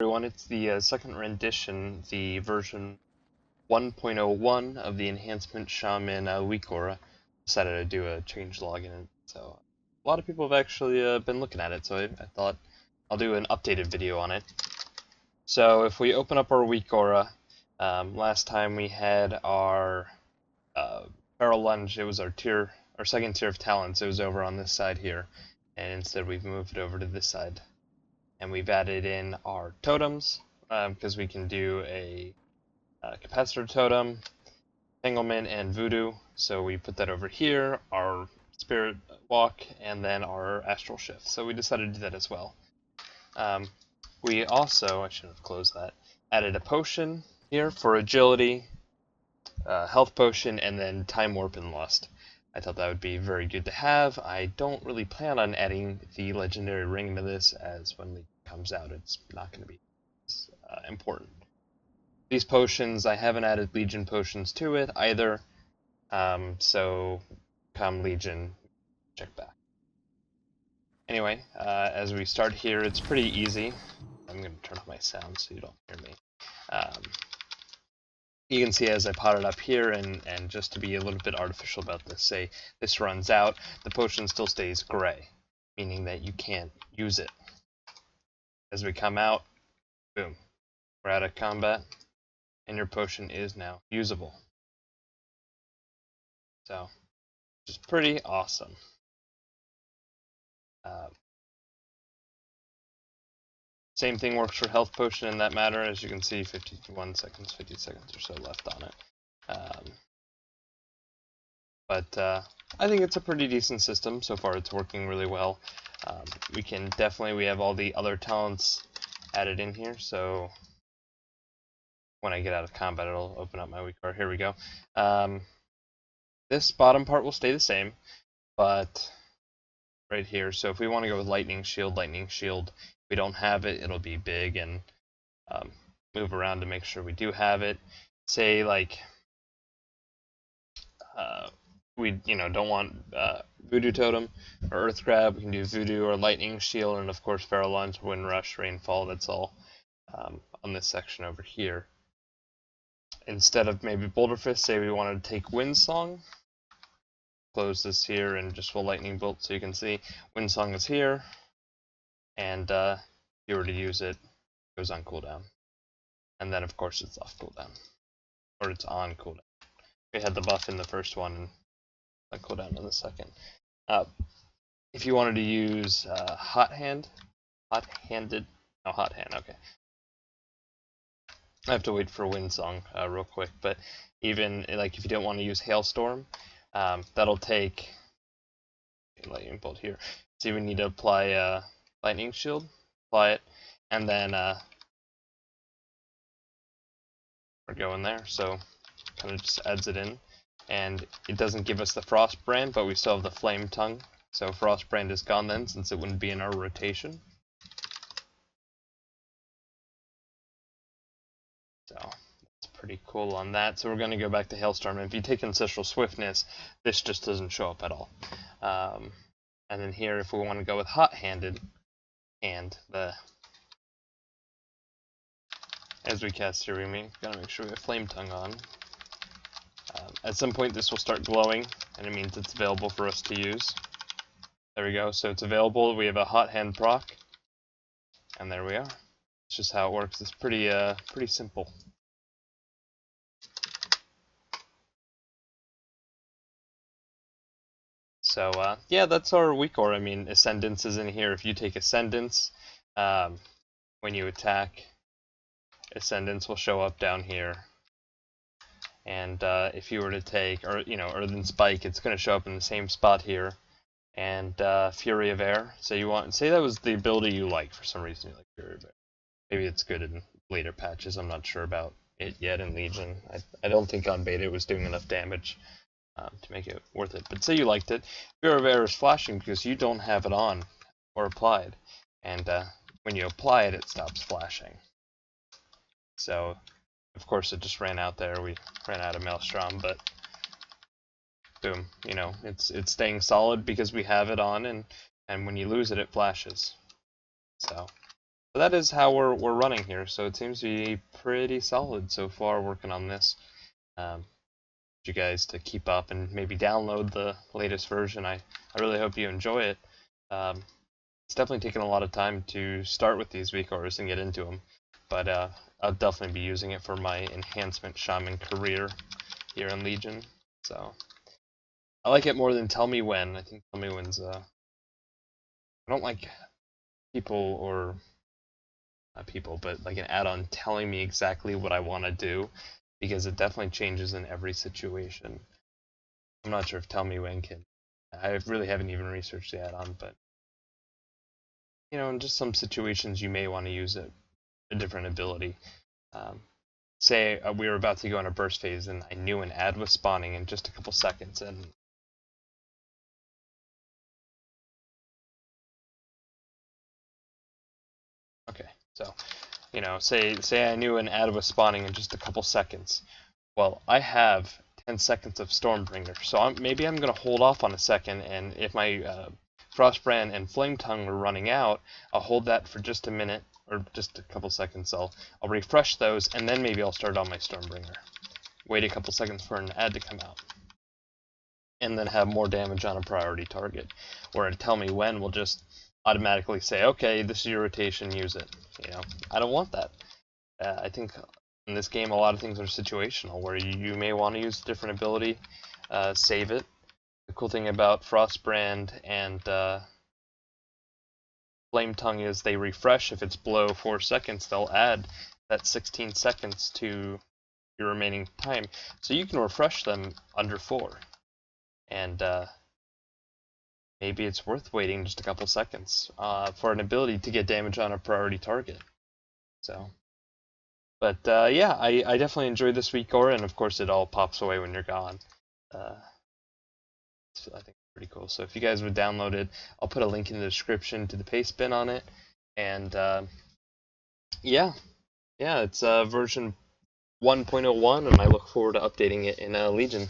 Everyone, it's the second rendition, the version 1.01 of the Enhancement Shaman Weakauras. Decided to do a changelog in it, so a lot of people have actually been looking at it, so I thought I'll do an updated video on it. So if we open up our Weakauras, last time we had our Barrel Lunge. It was our second tier of talents. It was over on this side here, and instead we've moved it over to this side. And we've added in our totems, because we can do a capacitor totem, entanglement, and voodoo. So we put that over here, our spirit walk, and then our astral shift. So we decided to do that as well. We also, I should have closed that, added a potion here for agility, health potion, and then time warp and lust. I thought that would be very good to have. I don't really plan on adding the legendary ring to this, as when it comes out it's not going to be important. These potions, I haven't added Legion potions to it either, so come Legion, check back. Anyway, as we start here, it's pretty easy. I'm going to turn off my sound so you don't hear me. You can see as I pot it up here, and just to be a little bit artificial about this, say this runs out, the potion still stays gray, meaning that you can't use it. As we come out, boom, we're out of combat, and your potion is now usable. So, just pretty awesome. Same thing works for health potion in that matter. As you can see, 51 seconds, 50 seconds or so left on it. But I think it's a pretty decent system. So far it's working really well. We have all the other talents added in here, so when I get out of combat it'll open up my Weakauras. Here we go. This bottom part will stay the same, but right here, so if we want to go with lightning shield, if we don't have it, it'll be big, and move around to make sure we do have it. Say like we don't want voodoo totem or earth grab, we can do voodoo or lightning shield, and of course feral lunge, wind rush, rainfall. That's all on this section over here. Instead of maybe boulder fist, say we wanted to take wind song, close this here and just will lightning bolt. So you can see wind song is here, and if you were to use it, it goes on cooldown, and then of course it's off cooldown, or it's on cooldown. We had the buff in the first one and on cooldown in the second. If you wanted to use hot hand, okay. I have to wait for wind song real quick, but even like if you don't want to use hailstorm, that'll take lightning bolt here. So we need to apply lightning shield, apply it, and then we're going there. So kind of just adds it in, and it doesn't give us the frost brand, but we still have the flame tongue. So frost brand is gone then, since it wouldn't be in our rotation. So that's pretty cool on that. So we're going to go back to hailstorm. And if you take ancestral swiftness, this just doesn't show up at all. And then here, if we want to go with hot-handed, and as we cast here, we gotta make sure we have flame tongue on. At some point, this will start glowing, and it means it's available for us to use. There we go. So it's available. We have a hot hand proc, and there we are. It's just how it works. It's pretty simple. So yeah, that's our Weakauras. I mean, Ascendance is in here. If you take Ascendance, when you attack, Ascendance will show up down here. And if you were to take, Earthen Spike, it's going to show up in the same spot here. And Fury of Air. Say that was the ability you like for some reason. You like Fury of Air. Maybe it's good in later patches. I'm not sure about it yet in Legion. I don't think on beta it was doing enough damage to make it worth it. But say you liked it. Fury of Air is flashing because you don't have it on or applied. And when you apply it, it stops flashing. So, of course, it just ran out there. We ran out of Maelstrom, but boom, it's staying solid because we have it on, and when you lose it, it flashes. So but that is how we're running here. So it seems to be pretty solid so far working on this. You guys to keep up and maybe download the latest version. I really hope you enjoy it. It's definitely taken a lot of time to start with these Weakauras and get into them, but I'll definitely be using it for my Enhancement Shaman career here in Legion. So I like it more than Tell Me When. I think Tell Me When's I don't like people, or not people, but like an add-on telling me exactly what I want to do, because it definitely changes in every situation. I'm not sure if Tell Me When can. I really haven't even researched the add-on, but in just some situations you may want to use a different ability. Say we were about to go on a burst phase and I knew an ad was spawning in just a couple seconds, and okay, so say I knew an ad was spawning in just a couple seconds. Well, I have 10 seconds of Stormbringer, so maybe I'm gonna hold off on a second, and if my Frostbrand and Flametongue were running out, I'll hold that for just a minute, or just a couple seconds. I'll refresh those, and then maybe I'll start on my Stormbringer. Wait a couple seconds for an ad to come out, and then have more damage on a priority target. Or Tell Me When will just automatically say, okay, this is your rotation, use it. I don't want that. I think in this game a lot of things are situational, where you may want to use a different ability, save it. The cool thing about Frostbrand and Flametongue is they refresh. If it's below 4 seconds, they'll add that 16 seconds to your remaining time. So you can refresh them under 4. And maybe it's worth waiting just a couple seconds for an ability to get damage on a priority target. So, but yeah, I definitely enjoyed this Weakaura, and of course it all pops away when you're gone. I think it's pretty cool. So if you guys would download it, I'll put a link in the description to the paste bin on it. And yeah, it's version 1.01, and I look forward to updating it in Legion.